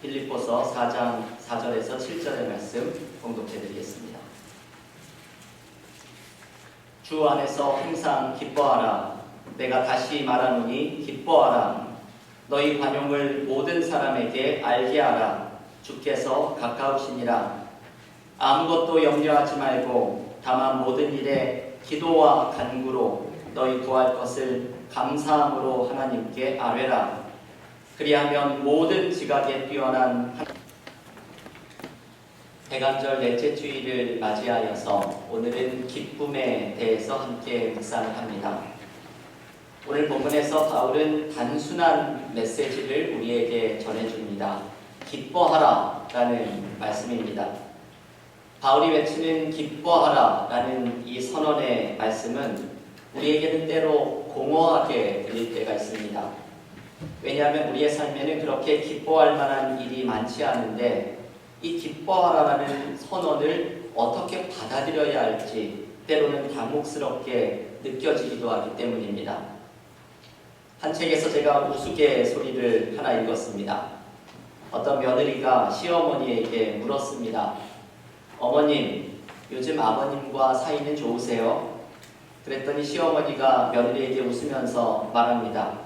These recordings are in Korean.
빌립보서 4장 4절에서 7절의 말씀 공독해 드리겠습니다. 주 안에서 항상 기뻐하라. 내가 다시 말하노니 기뻐하라. 너희 관용을 모든 사람에게 알게 하라. 주께서 가까우시니라. 아무것도 염려하지 말고 다만 모든 일에 기도와 간구로 너희 구할 것을 감사함으로 하나님께 아뢰라. 그리하면 모든 지각에 뛰어난 대간절 넷째 주일을 맞이하여서 오늘은 기쁨에 대해서 함께 묵상합니다. 오늘 본문에서 바울은 단순한 메시지를 우리에게 전해줍니다. 기뻐하라 라는 말씀입니다. 바울이 외치는 기뻐하라 라는 이 선언의 말씀은 우리에게는 때로 공허하게 들릴 때가 있습니다. 왜냐하면 우리의 삶에는 그렇게 기뻐할 만한 일이 많지 않은데 이 기뻐하라라는 선언을 어떻게 받아들여야 할지 때로는 당혹스럽게 느껴지기도 하기 때문입니다. 한 책에서 제가 우스갯소리를 하나 읽었습니다. 어떤 며느리가 시어머니에게 물었습니다. 어머님, 요즘 아버님과 사이는 좋으세요? 그랬더니 시어머니가 며느리에게 웃으면서 말합니다.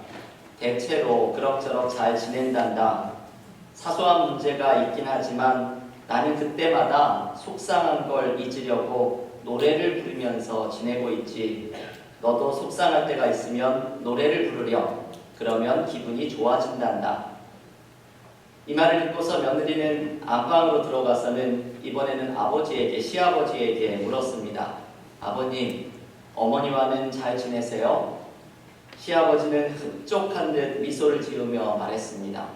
대체로 그럭저럭 잘 지낸단다. 사소한 문제가 있긴 하지만 나는 그때마다 속상한 걸 잊으려고 노래를 부르면서 지내고 있지. 너도 속상할 때가 있으면 노래를 부르렴. 그러면 기분이 좋아진단다. 이 말을 듣고서 며느리는 안방으로 들어가서는 이번에는 아버지에게, 시아버지에게 물었습니다. 아버님, 어머니와는 잘 지내세요? 시아버지는 흡족한 듯 미소를 지으며 말했습니다.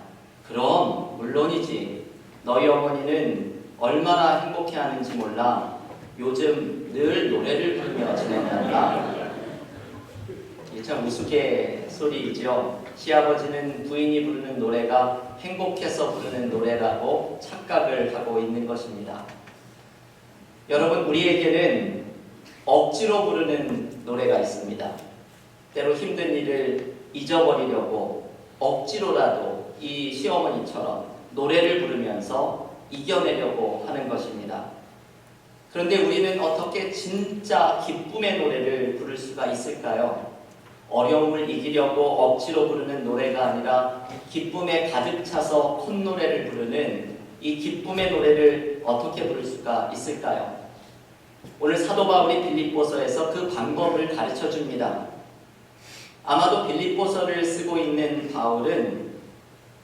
그럼 물론이지. 너희 어머니는 얼마나 행복해하는지 몰라. 요즘 늘 노래를 부르며 지낸단다. 참 우스갯소리이죠. 시아버지는 부인이 부르는 노래가 행복해서 부르는 노래라고 착각을 하고 있는 것입니다. 여러분, 우리에게는 억지로 부르는 노래가 있습니다. 때로 힘든 일을 잊어버리려고 억지로라도 이 시어머니처럼 노래를 부르면서 이겨내려고 하는 것입니다. 그런데 우리는 어떻게 진짜 기쁨의 노래를 부를 수가 있을까요? 어려움을 이기려고 억지로 부르는 노래가 아니라 기쁨에 가득 차서 콧노래를 부르는 이 기쁨의 노래를 어떻게 부를 수가 있을까요? 오늘 사도 바울이 빌립보서에서 그 방법을 가르쳐 줍니다. 아마도 빌립보서를 쓰고 있는 바울은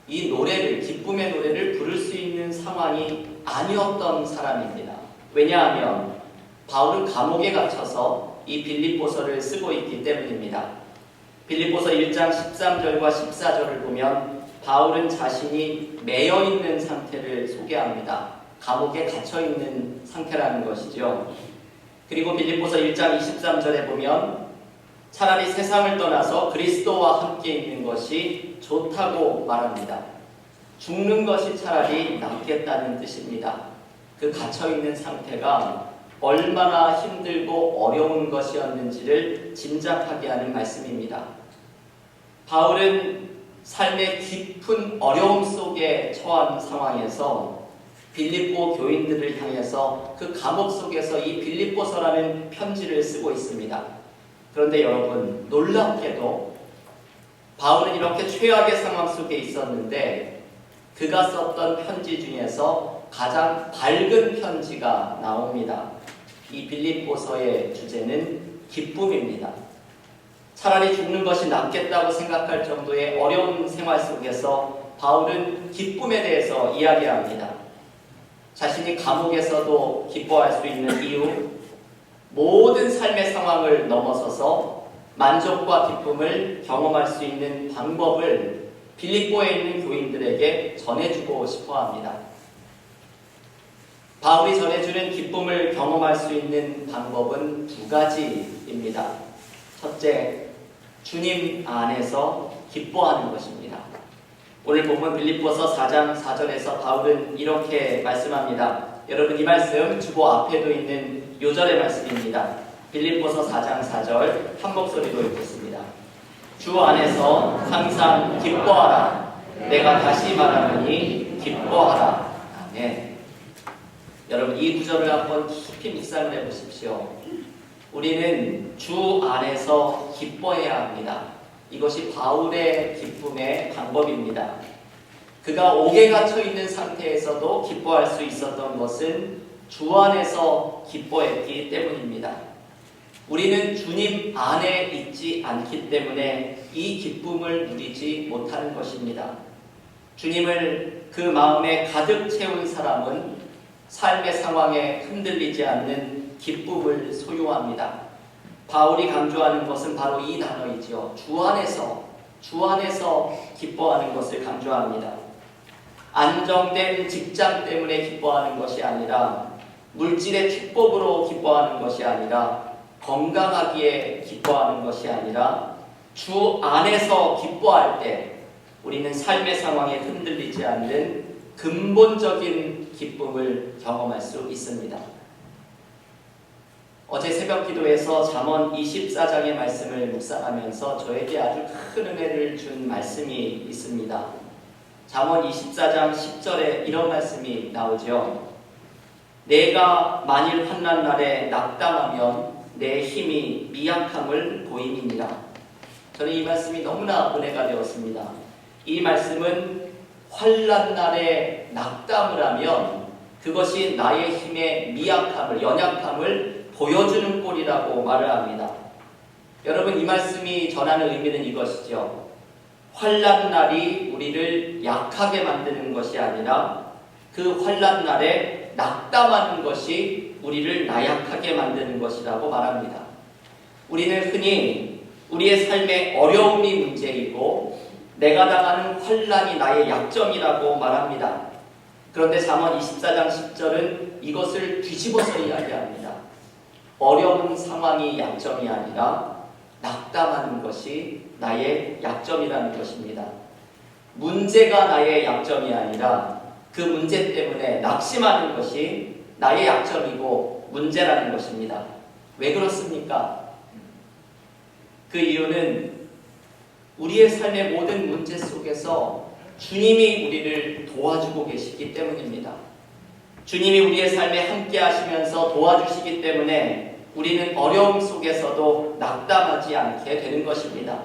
이 노래를, 기쁨의 노래를 부를 수 있는 상황이 아니었던 사람입니다. 왜냐하면 바울은 감옥에 갇혀서 이 빌립보서를 쓰고 있기 때문입니다. 빌립보서 1장 13절과 14절을 보면 바울은 자신이 매여 있는 상태를 소개합니다. 감옥에 갇혀 있는 상태라는 것이죠. 그리고 빌립보서 1장 23절에 보면 차라리 세상을 떠나서 그리스도와 함께 있는 것이 좋다고 말합니다. 죽는 것이 차라리 낫겠다는 뜻입니다. 그 갇혀있는 상태가 얼마나 힘들고 어려운 것이었는지를 짐작하게 하는 말씀입니다. 바울은 삶의 깊은 어려움 속에 처한 상황에서 빌립보 교인들을 향해서 그 감옥 속에서 이 빌립보서라는 편지를 쓰고 있습니다. 그런데 여러분, 놀랍게도 바울은 이렇게 최악의 상황 속에 있었는데 그가 썼던 편지 중에서 가장 밝은 편지가 나옵니다. 이 빌립보서의 주제는 기쁨입니다. 차라리 죽는 것이 낫겠다고 생각할 정도의 어려운 생활 속에서 바울은 기쁨에 대해서 이야기합니다. 자신이 감옥에서도 기뻐할 수 있는 이유, 모든 삶의 상황을 넘어서서 만족과 기쁨을 경험할 수 있는 방법을 빌립보에 있는 교인들에게 전해주고 싶어합니다. 바울이 전해주는 기쁨을 경험할 수 있는 방법은 두 가지입니다. 첫째, 주님 안에서 기뻐하는 것입니다. 오늘 본문 빌립보서 4장 4절에서 바울은 이렇게 말씀합니다. 여러분, 이 말씀 주보 앞에도 있는 요절의 말씀입니다. 빌립보서 4장 4절 한 목소리로 읽겠습니다. 주 안에서 항상 기뻐하라. 내가 다시 말하노니 기뻐하라. 아멘. 여러분, 이 구절을 한번 깊이 묵상을 해보십시오. 우리는 주 안에서 기뻐해야 합니다. 이것이 바울의 기쁨의 방법입니다. 그가 옥에 갇혀 있는 상태에서도 기뻐할 수 있었던 것은 주 안에서 기뻐했기 때문입니다. 우리는 주님 안에 있지 않기 때문에 이 기쁨을 누리지 못하는 것입니다. 주님을 그 마음에 가득 채운 사람은 삶의 상황에 흔들리지 않는 기쁨을 소유합니다. 바울이 강조하는 것은 바로 이 단어이지요. 주 안에서 기뻐하는 것을 강조합니다. 안정된 직장 때문에 기뻐하는 것이 아니라, 물질의 축복으로 기뻐하는 것이 아니라, 건강하기에 기뻐하는 것이 아니라, 주 안에서 기뻐할 때 우리는 삶의 상황에 흔들리지 않는 근본적인 기쁨을 경험할 수 있습니다. 어제 새벽 기도에서 잠언 24장의 말씀을 묵상하면서 저에게 아주 큰 은혜를 준 말씀이 있습니다. 잠언 24장 10절에 이런 말씀이 나오죠. 내가 만일 환난 날에 낙담하면 내 힘이 미약함을 보임이니라. 저는 이 말씀이 너무나 은혜가 되었습니다. 이 말씀은 환난 날에 낙담을 하면 그것이 나의 힘의 미약함을, 연약함을 보여주는 꼴이라고 말을 합니다. 여러분, 이 말씀이 전하는 의미는 이것이죠. 환난 날이 우리를 약하게 만드는 것이 아니라 그 환난 날에 낙담하는 것이 우리를 나약하게 만드는 것이라고 말합니다. 우리는 흔히 우리의 삶의 어려움이 문제이고 내가 당하는 환난이 나의 약점이라고 말합니다. 그런데 잠언 24장 10절은 이것을 뒤집어서 이야기합니다. 어려운 상황이 약점이 아니라 낙담하는 것이 나의 약점이라는 것입니다. 문제가 나의 약점이 아니라 그 문제 때문에 낙심하는 것이 나의 약점이고 문제라는 것입니다. 왜 그렇습니까? 그 이유는 우리의 삶의 모든 문제 속에서 주님이 우리를 도와주고 계시기 때문입니다. 주님이 우리의 삶에 함께 하시면서 도와주시기 때문에 우리는 어려움 속에서도 낙담하지 않게 되는 것입니다.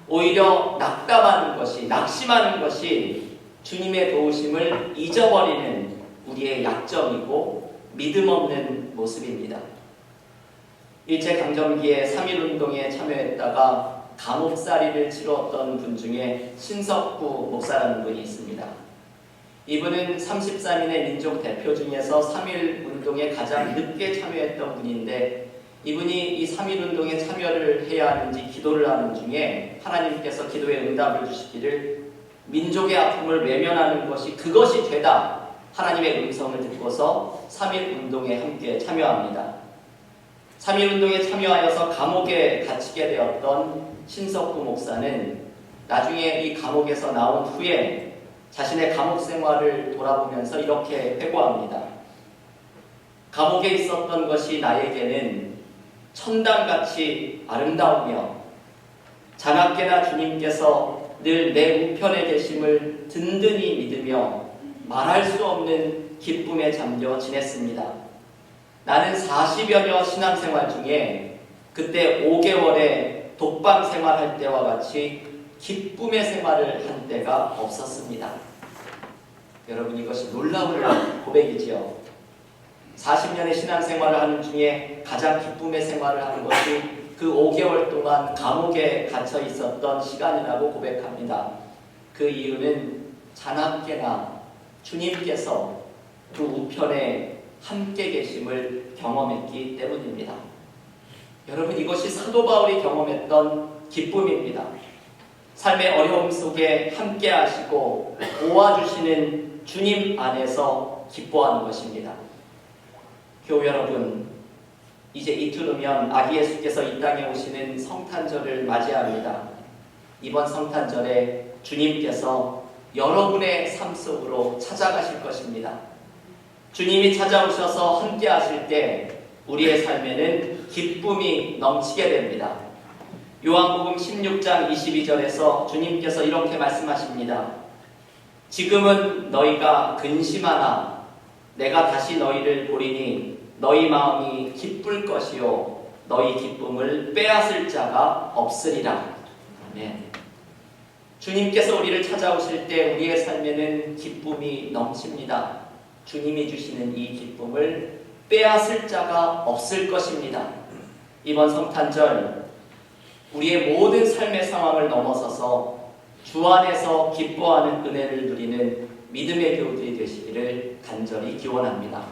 오히려 낙담하는 것이, 낙심하는 것이 주님의 도우심을 잊어버리는 우리의 약점이고 믿음 없는 모습입니다. 일제강점기에 3.1운동에 참여했다가 감옥살이를 치렀던 분 중에 신석구 목사라는 분이 있습니다. 이분은 33인의 민족 대표 중에서 3.1운동에 가장 늦게 참여했던 분인데, 이분이 이 3.1운동에 참여를 해야 하는지 기도를 하는 중에 하나님께서 기도에 응답을 주시기를 민족의 아픔을 외면하는 것이 그것이 되다, 하나님의 음성을 듣고서 3.1운동에 함께 참여합니다. 3.1운동에 참여하여서 감옥에 갇히게 되었던 신석구 목사는 나중에 이 감옥에서 나온 후에 자신의 감옥 생활을 돌아보면서 이렇게 회고합니다. 감옥에 있었던 것이 나에게는 천당같이 아름다우며 자나깨나 주님께서 늘 내 우편에 계심을 든든히 믿으며 말할 수 없는 기쁨에 잠겨 지냈습니다. 나는 40여년 신앙생활 중에 그때 5개월의 독방 생활할 때와 같이 기쁨의 생활을 한 때가 없었습니다. 여러분, 이것이 놀라운 고백이지요. 40년의 신앙생활을 하는 중에 가장 기쁨의 생활을 하는 것이 그 5개월 동안 감옥에 갇혀 있었던 시간이라고 고백합니다. 그 이유는 자나깨나 주님께서 그 우편에 함께 계심을 경험했기 때문입니다. 여러분, 이것이 사도 바울이 경험했던 기쁨입니다. 삶의 어려움 속에 함께 하시고 도와주시는 주님 안에서 기뻐하는 것입니다. 교우 여러분, 이제 이틀 후면 아기 예수께서 이 땅에 오시는 성탄절을 맞이합니다. 이번 성탄절에 주님께서 여러분의 삶 속으로 찾아가실 것입니다. 주님이 찾아오셔서 함께 하실 때 우리의 삶에는 기쁨이 넘치게 됩니다. 요한복음 16장 22절에서 주님께서 이렇게 말씀하십니다. 지금은 너희가 근심하나 내가 다시 너희를 보리니 너희 마음이 기쁠 것이요 너희 기쁨을 빼앗을 자가 없으리라. 아멘. 주님께서 우리를 찾아오실 때 우리의 삶에는 기쁨이 넘칩니다. 주님이 주시는 이 기쁨을 빼앗을 자가 없을 것입니다. 이번 성탄절 우리의 모든 삶의 상황을 넘어서서 주 안에서 기뻐하는 은혜를 누리는 믿음의 교우들이 되시기를 간절히 기원합니다.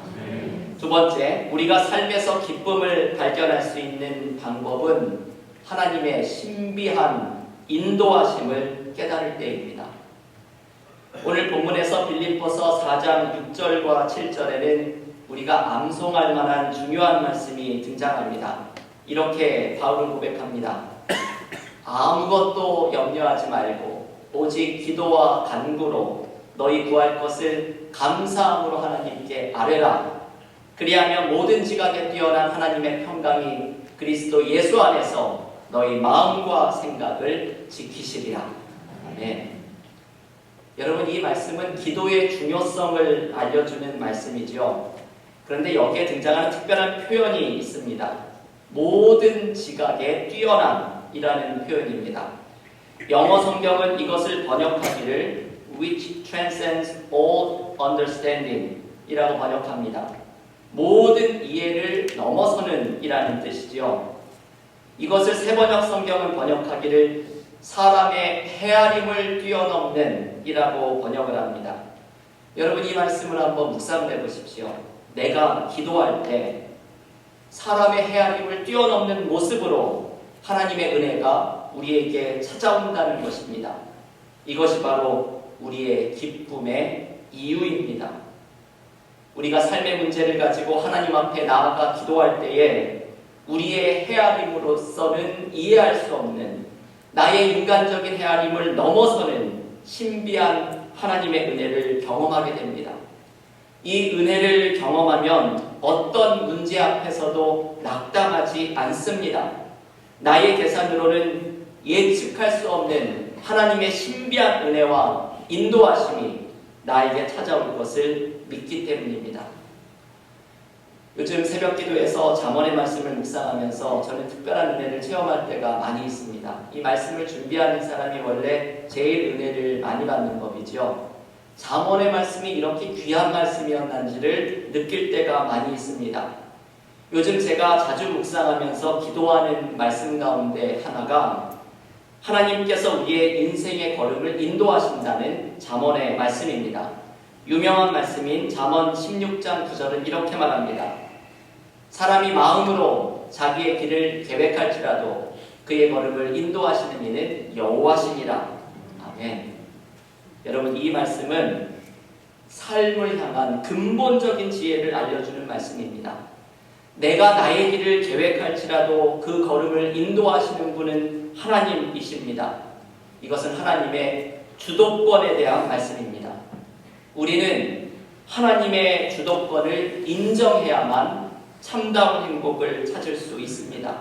두 번째, 우리가 삶에서 기쁨을 발견할 수 있는 방법은 하나님의 신비한 인도하심을 깨달을 때입니다. 오늘 본문에서 빌립보서 4장 6절과 7절에는 우리가 암송할 만한 중요한 말씀이 등장합니다. 이렇게 바울은 고백합니다. 아무것도 염려하지 말고 오직 기도와 간구로 너희 구할 것을 감사함으로 하나님께 아뢰라. 그리하면 모든 지각에 뛰어난 하나님의 평강이 그리스도 예수 안에서 너희 마음과 생각을 지키시리라. 아멘. 여러분, 이 말씀은 기도의 중요성을 알려주는 말씀이죠. 그런데 여기에 등장하는 특별한 표현이 있습니다. 모든 지각에 뛰어난이라는 표현입니다. 영어 성경은 이것을 번역하기를 which transcends all understanding 이라고 번역합니다. 모든 이해를 넘어서는 이라는 뜻이죠. 이것을 새번역 성경은 번역하기를 사람의 헤아림을 뛰어넘는 이라고 번역을 합니다. 여러분, 이 말씀을 한번 묵상을 해보십시오. 내가 기도할 때 사람의 헤아림을 뛰어넘는 모습으로 하나님의 은혜가 우리에게 찾아온다는 것입니다. 이것이 바로 우리의 기쁨의 이유입니다. 우리가 삶의 문제를 가지고 하나님 앞에 나아가 기도할 때에 우리의 헤아림으로서는 이해할 수 없는 나의 인간적인 헤아림을 넘어서는 신비한 하나님의 은혜를 경험하게 됩니다. 이 은혜를 경험하면 어떤 문제 앞에서도 낙담하지 않습니다. 나의 계산으로는 예측할 수 없는 하나님의 신비한 은혜와 인도하심이 나에게 찾아올 것을 믿기 때문입니다. 요즘 새벽 기도에서 잠언의 말씀을 묵상하면서 저는 특별한 은혜를 체험할 때가 많이 있습니다. 이 말씀을 준비하는 사람이 원래 제일 은혜를 많이 받는 법이죠. 잠언의 말씀이 이렇게 귀한 말씀이었는지를 느낄 때가 많이 있습니다. 요즘 제가 자주 묵상하면서 기도하는 말씀 가운데 하나가 하나님께서 우리의 인생의 걸음을 인도하신다는 잠언의 말씀입니다. 유명한 말씀인 잠언 16장 9절은 이렇게 말합니다. 사람이 마음으로 자기의 길을 계획할지라도 그의 걸음을 인도하시는 이는 여호와시니라. 아멘. 여러분, 이 말씀은 삶을 향한 근본적인 지혜를 알려주는 말씀입니다. 내가 나의 길을 계획할지라도 그 걸음을 인도하시는 분은 하나님이십니다. 이것은 하나님의 주도권에 대한 말씀입니다. 우리는 하나님의 주도권을 인정해야만 참다운 행복을 찾을 수 있습니다.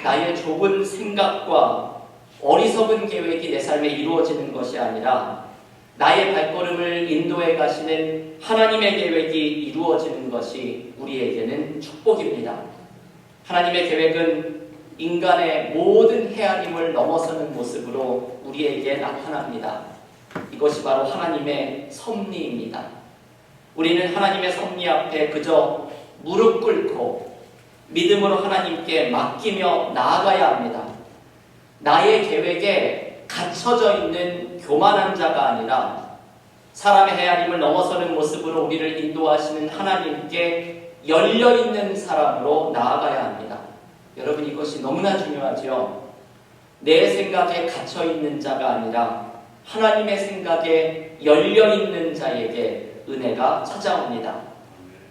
나의 좁은 생각과 어리석은 계획이 내 삶에 이루어지는 것이 아니라 나의 발걸음을 인도해 가시는 하나님의 계획이 이루어지는 것이 우리에게는 축복입니다. 하나님의 계획은 인간의 모든 헤아림을 넘어서는 모습으로 우리에게 나타납니다. 이것이 바로 하나님의 섭리입니다. 우리는 하나님의 섭리 앞에 그저 무릎 꿇고 믿음으로 하나님께 맡기며 나아가야 합니다. 나의 계획에 갇혀져 있는 교만한 자가 아니라 사람의 헤아림을 넘어서는 모습으로 우리를 인도하시는 하나님께 열려있는 사람으로 나아가야 합니다. 여러분, 이것이 너무나 중요하죠. 내 생각에 갇혀있는 자가 아니라 하나님의 생각에 열려있는 자에게 은혜가 찾아옵니다.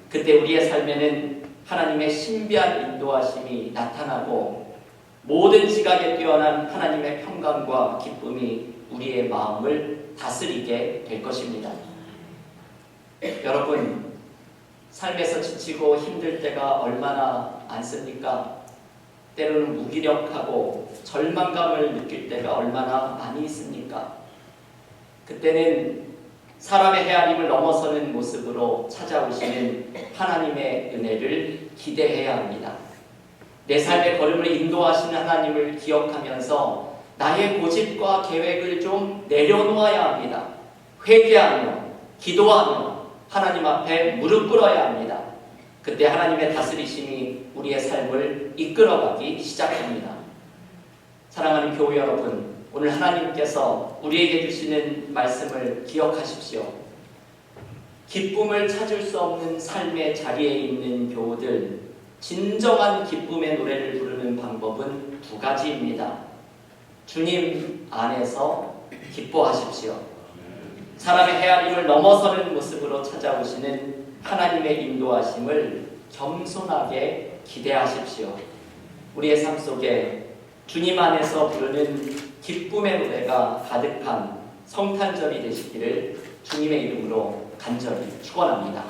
그때 우리의 삶에는 하나님의 신비한 인도하심이 나타나고 모든 지각에 뛰어난 하나님의 평강과 기쁨이 우리의 마음을 다스리게 될 것입니다. 여러분, 삶에서 지치고 힘들 때가 얼마나 많습니까? 때로는 무기력하고 절망감을 느낄 때가 얼마나 많이 있습니까? 그때는 사람의 헤아림을 넘어서는 모습으로 찾아오시는 하나님의 은혜를 기대해야 합니다. 내 삶의 걸음을 인도하시는 하나님을 기억하면서 나의 고집과 계획을 좀 내려놓아야 합니다. 회개하며 기도하며 하나님 앞에 무릎 꿇어야 합니다. 그때 하나님의 다스리심이 우리의 삶을 이끌어가기 시작합니다. 사랑하는 교회 여러분, 오늘 하나님께서 우리에게 주시는 말씀을 기억하십시오. 기쁨을 찾을 수 없는 삶의 자리에 있는 교우들, 진정한 기쁨의 노래를 부르는 방법은 두 가지입니다. 주님 안에서 기뻐하십시오. 사람의 헤아림을 넘어서는 모습으로 찾아오시는 하나님의 인도하심을 겸손하게 기대하십시오. 우리의 삶 속에 주님 안에서 부르는 기쁨의 노래가 가득한 성탄절이 되시기를 주님의 이름으로 간절히 축원합니다.